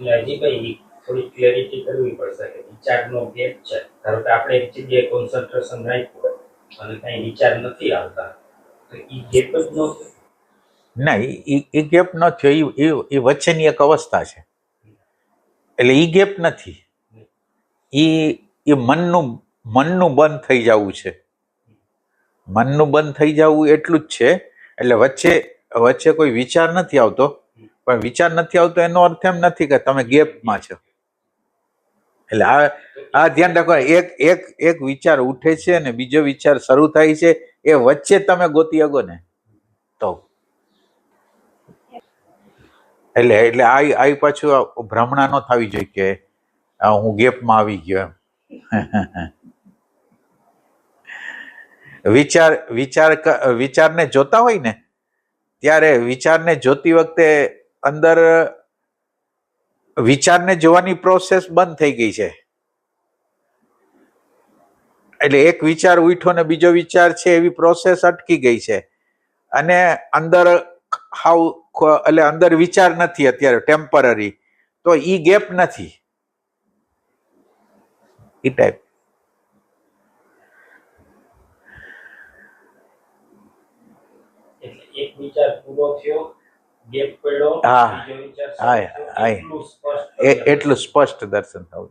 હજી ભાઈ થોડી ક્લેરિટી કરવી પડશે કે વિચારનો ગેપ છે. ધારો કે આપણે એક જગ્યાએ કોન્સન્ટ્રેશન રાખ્યું અને કઈ વિચાર નથી આવતા, તો એ ગેપ જ ન થયો. ના, એ ગેપ ન થયો, એ વચ્ચેની એક અવસ્થા છે, એટલે એ ગેપ નથી. એ મનનું બંધ થઈ જવું છે. મનનું બંધ થઈ જવું એટલું જ છે. એટલે વચ્ચે કોઈ વિચાર નથી આવતો, પણ વિચાર નથી આવતો એનો અર્થ એમ નથી કે તમે ગેપમાં છો. એટલે આ ધ્યાન રાખો, એક વિચાર ઉઠે છે અને બીજો વિચાર શરૂ થાય છે, એ વચ્ચે તમે ગોતી શકો ને તો. એટલે આ પાછું ભ્રમણા ન થવી જોઈએ કે હું ગેપમાં આવી ગયો એમ. વિચારને જોતા હોય ને ત્યારે વિચારને જોતી વખતે અંદર વિચારને જોવાની પ્રોસેસ બંધ થઈ ગઈ છે. એટલે એક વિચાર ઉઠ્યો ને બીજો વિચાર છે એવી પ્રોસેસ અટકી ગઈ છે, અને અંદર એટલે અંદર વિચાર નથી અત્યારે ટેમ્પરરી, તો ઈ ગેપ નથી. ઈ ટાઈપ. એટલે એક વિચાર પૂરો થયો, ગેપ પડ્યો, બીજો વિચાર હા, એટલું સ્પષ્ટ દર્શન થવું.